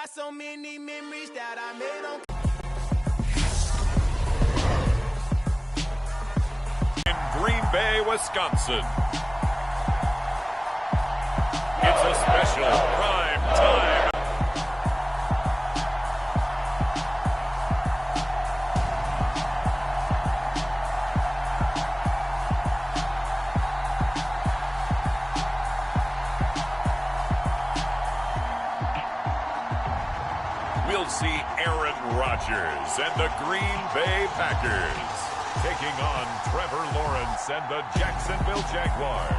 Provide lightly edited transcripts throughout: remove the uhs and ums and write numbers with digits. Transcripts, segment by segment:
got so many memories that I made on. In Green Bay, Wisconsin. It's a special prime time. We'll see Aaron Rodgers and the Green Bay Packers taking on Trevor Lawrence and the Jacksonville Jaguars.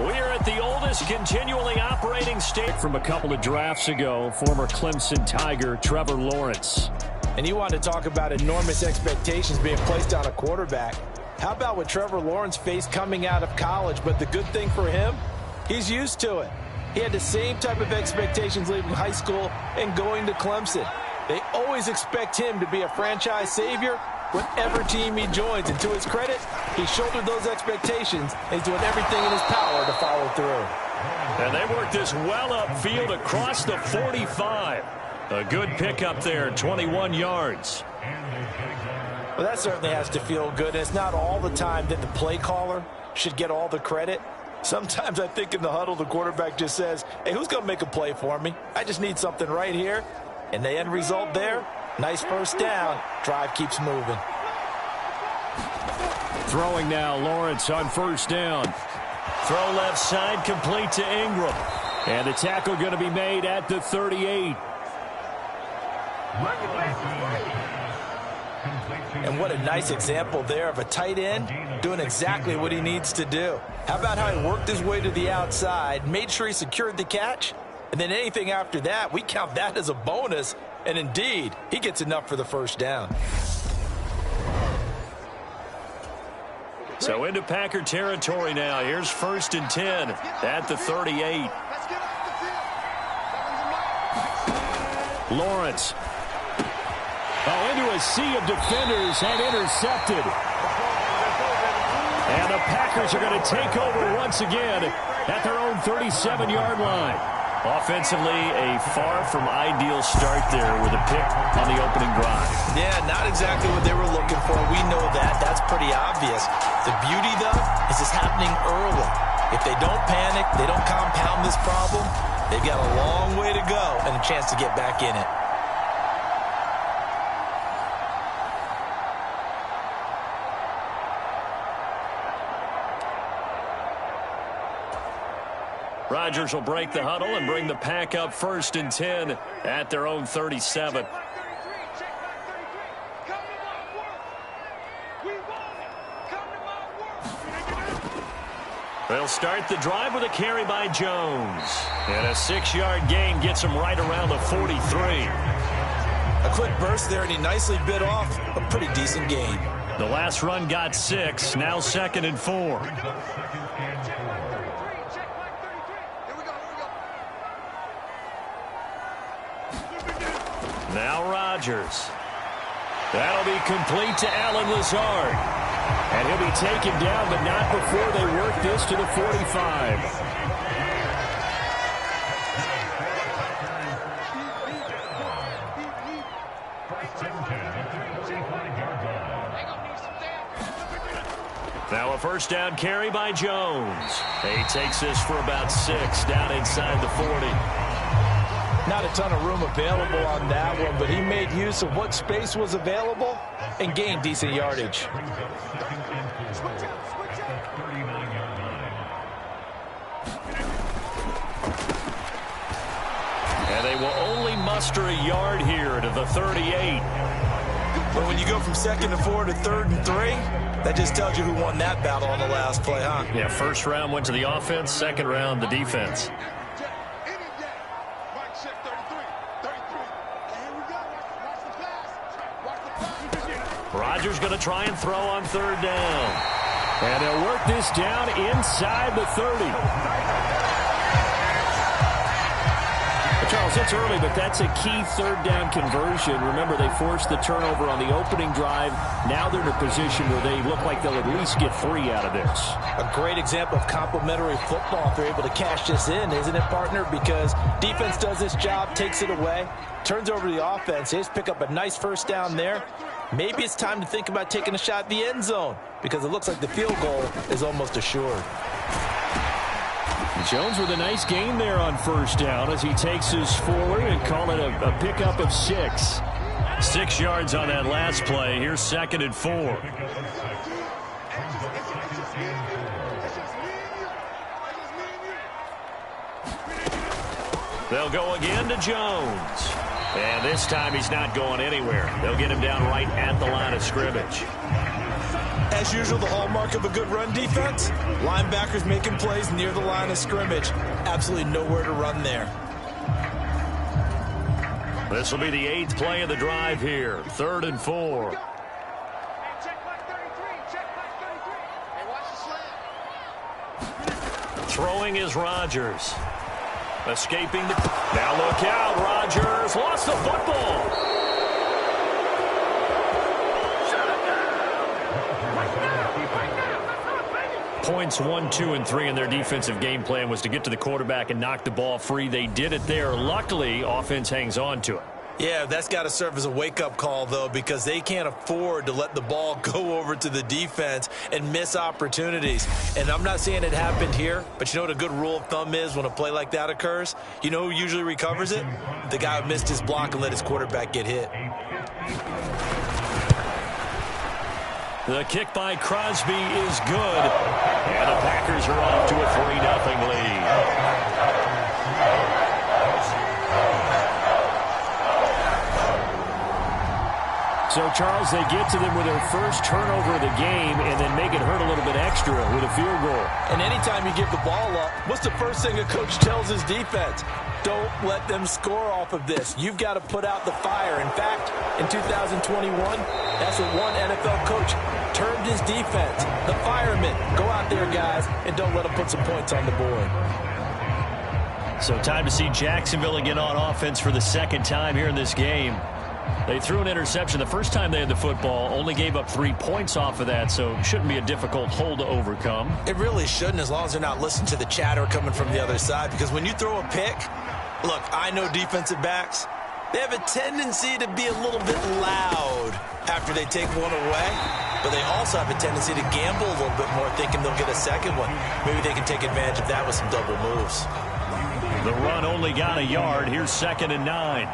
We are at the oldest continually operating state from a couple of drafts ago, former Clemson Tiger Trevor Lawrence. And you want to talk about enormous expectations being placed on a quarterback. How about what Trevor Lawrence faced coming out of college? But the good thing for him, he's used to it. He had the same type of expectations leaving high school and going to Clemson. They always expect him to be a franchise savior whatever team he joins. And to his credit, he shouldered those expectations and he's doing everything in his power to follow through. And they worked this well upfield across the 45. A good pickup there, 21 yards. Well, that certainly has to feel good. It's not all the time that the play caller should get all the credit. Sometimes I think in the huddle, the quarterback just says, hey, who's going to make a play for me? I just need something right here. And the end result there, nice first down. Drive keeps moving. Throwing now, Lawrence on first down. Throw left side, complete to Ingram. And the tackle going to be made at the 38. And what a nice example there of a tight end doing exactly what he needs to do. How about how he worked his way to the outside, made sure he secured the catch, and then anything after that, we count that as a bonus. And indeed, he gets enough for the first down. So into Packer territory now. Here's 1st and 10 at the 38. Lawrence. Oh, into a sea of defenders and intercepted. And the Packers are going to take over once again at their own 37-yard line. Offensively, a far from ideal start there with a pick on the opening drive. Yeah, not exactly what they were looking for. We know that. That's pretty obvious. The beauty, though, is it's happening early. If they don't panic, they don't compound this problem, they've got a long way to go and a chance to get back in it. Rodgers will break the huddle and bring the Pack up 1st and 10 at their own 37. They'll start the drive with a carry by Jones. And a 6-yard gain gets him right around the 43. A quick burst there, and he nicely bit off a pretty decent gain. The last run got 6, now 2nd and 4. Now Rodgers. That'll be complete to Allen Lazard. And he'll be taken down, but not before they work this to the 45. Now a first down carry by Jones. He takes this for about 6 down inside the 40. Not a ton of room available on that one, but he made use of what space was available and gained decent yardage. And they will only muster a yard here to the 38. But when you go from 2nd and 4 to 3rd and 3, that just tells you who won that battle on the last play, huh? Yeah, first round went to the offense, second round the defense. Rodgers going to try and throw on 3rd down. And they'll work this down inside the 30. Charles, it's early, but that's a key third down conversion. Remember, they forced the turnover on the opening drive. Now they're in a position where they look like they'll at least get 3 out of this. A great example of complementary football if they're able to cash this in, isn't it, partner? Because defense does this job, takes it away, turns over the offense. They just pick up a nice first down there. Maybe it's time to think about taking a shot at the end zone because it looks like the field goal is almost assured. Jones with a nice gain there on first down as he takes us forward and call it a pickup of 6. 6 yards on that last play. Here's 2nd and 4. They'll go again to Jones. And this time he's not going anywhere. They'll get him down right at the line of scrimmage. As usual, the hallmark of a good run defense, linebackers making plays near the line of scrimmage. Absolutely nowhere to run there. This will be the 8th play of the drive here. 3rd and 4. Throwing is Rodgers. Escaping the... Now look out, Rodgers lost the football. Points 1, 2, and 3 in their defensive game plan was to get to the quarterback and knock the ball free. They did it there. Luckily, offense hangs on to it. Yeah, that's got to serve as a wake-up call, though, because they can't afford to let the ball go over to the defense and miss opportunities. And I'm not saying it happened here, but you know what a good rule of thumb is when a play like that occurs? You know who usually recovers it? The guy who missed his block and let his quarterback get hit. The kick by Crosby is good. And the Packers are off to a 3-0 lead. So, Charles, they get to them with their first turnover of the game and then make it hurt a little bit extra with a field goal. And anytime you give the ball up, what's the first thing a coach tells his defense? Don't let them score off of this. You've got to put out the fire. In fact, in 2021, that's what one NFL coach termed his defense. The firemen. Go out there, guys, and don't let them put some points on the board. So time to see Jacksonville again on offense for the 2nd time here in this game. They threw an interception the first time they had the football, only gave up 3 points off of that, so it shouldn't be a difficult hole to overcome. It really shouldn't, as long as they're not listening to the chatter coming from the other side, because when you throw a pick, look, I know defensive backs, they have a tendency to be a little bit loud after they take one away, but they also have a tendency to gamble a little bit more, thinking they'll get a second one. Maybe they can take advantage of that with some double moves. The run only got a yard. Here's 2nd and 9.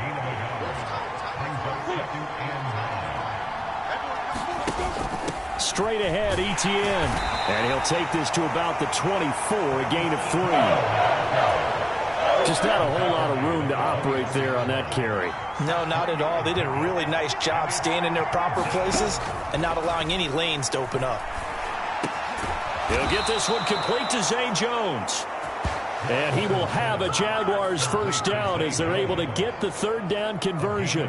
Straight ahead, Etienne. And he'll take this to about the 24, a gain of 3. Just not a whole lot of room to operate there on that carry. No, not at all. They did a really nice job staying in their proper places and not allowing any lanes to open up. He'll get this one complete to Zay Jones. And he will have a Jaguars first down as they're able to get the 3rd down conversion.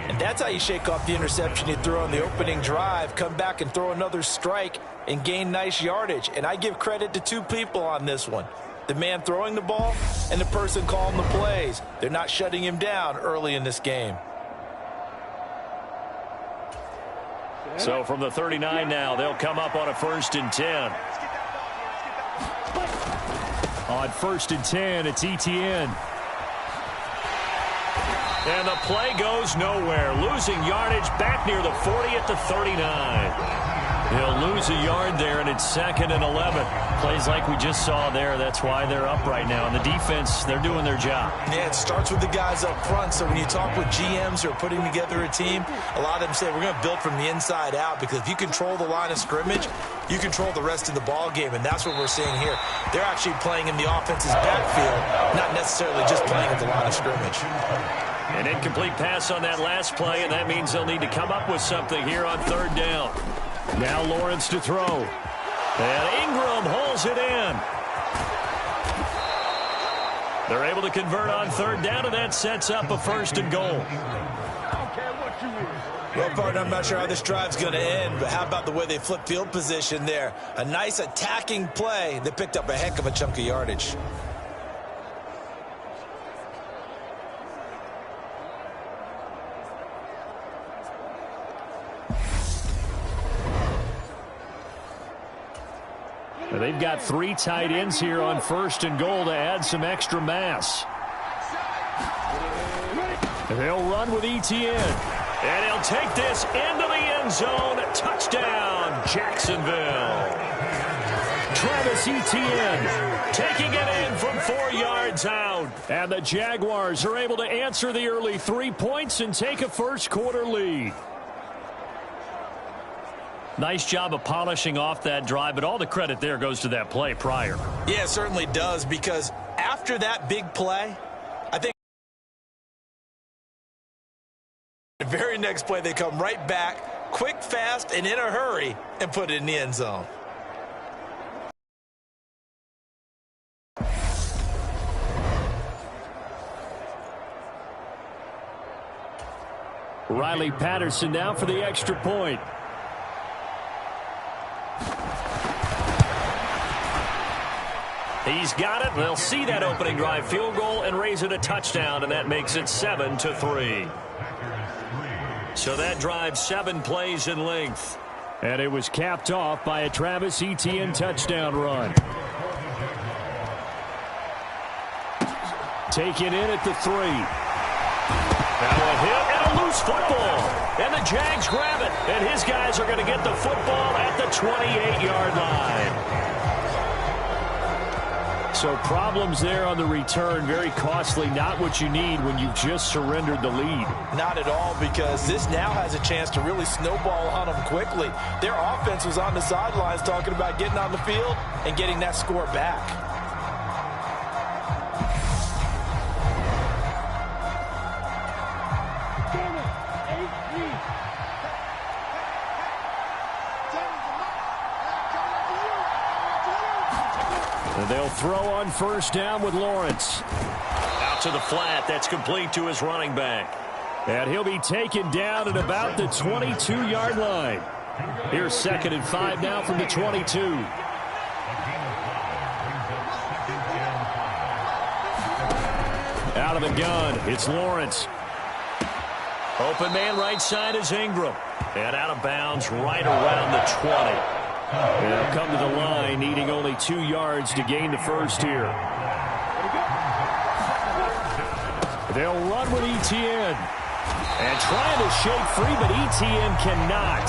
And that's how you shake off the interception you threw on the opening drive, come back and throw another strike and gain nice yardage. And I give credit to 2 people on this one. The man throwing the ball and the person calling the plays. They're not shutting him down early in this game. So from the 39 now, they'll come up on a 1st and 10. On 1st and 10, it's Etienne. And the play goes nowhere. Losing yardage back near the 40 at the 39. He'll lose a yard there, and it's 2nd and 11. Plays like we just saw there. That's why they're up right now. And the defense, they're doing their job. Yeah, it starts with the guys up front. So when you talk with GMs who are putting together a team, a lot of them say we're going to build from the inside out, because if you control the line of scrimmage, you control the rest of the ball game, and that's what we're seeing here. They're actually playing in the offense's backfield, not necessarily just playing at the line of scrimmage. An incomplete pass on that last play, and that means they'll need to come up with something here on 3rd down. Now Lawrence to throw. And Ingram holds it in. They're able to convert on 3rd down, and that sets up a 1st and goal. Well, partner, I'm not sure how this drive's going to end, but how about the way they flip field position there? A nice attacking play that picked up a heck of a chunk of yardage. They've got 3 tight ends here on 1st and goal to add some extra mass. They'll run with Etienne. And he'll take this into the end zone. Touchdown, Jacksonville. Travis Etienne taking it in from 4 yards out. And the Jaguars are able to answer the early 3 points and take a first-quarter lead. Nice job of polishing off that drive, but all the credit there goes to that play prior. Yeah, it certainly does, because after that big play, I think the very next play they come right back, quick, fast, and in a hurry, and put it in the end zone. Riley Patterson now for the extra point. He's got it. They'll see that opening drive field goal and raise it a touchdown, and that makes it 7-3. So that drive 7 plays in length. And it was capped off by a Travis Etienne touchdown run. Taken in at the 3. Now a hit and a loose football. And the Jags grab it. And his guys are going to get the football at the 28-yard line. So problems there on the return. Very costly. Not what you need when you've just surrendered the lead. Not at all, because this now has a chance to really snowball on them quickly. Their offense was on the sidelines talking about getting on the field and getting that score back. And they'll throw on 1st down with Lawrence. Out to the flat. That's complete to his running back. And he'll be taken down at about the 22-yard line. Here's 2nd and 5 now from the 22. Out of the gun, it's Lawrence. Open man right side is Ingram. And out of bounds right around the 20. They'll come to the line, needing only 2 yards to gain the first here. They'll run with Etienne. And trying to shake free, but Etienne cannot.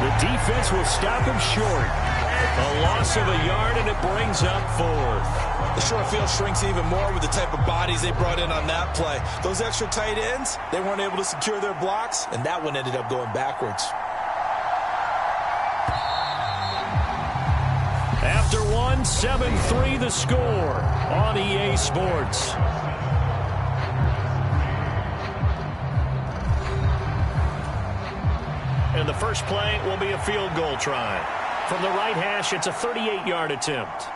The defense will stop him short. A loss of a yard, and it brings up 4th. The short field shrinks even more with the type of bodies they brought in on that play. Those extra tight ends, they weren't able to secure their blocks, and that one ended up going backwards. After 7-3 the score on EA Sports. And the first play will be a field goal try. From the right hash, it's a 38-yard attempt.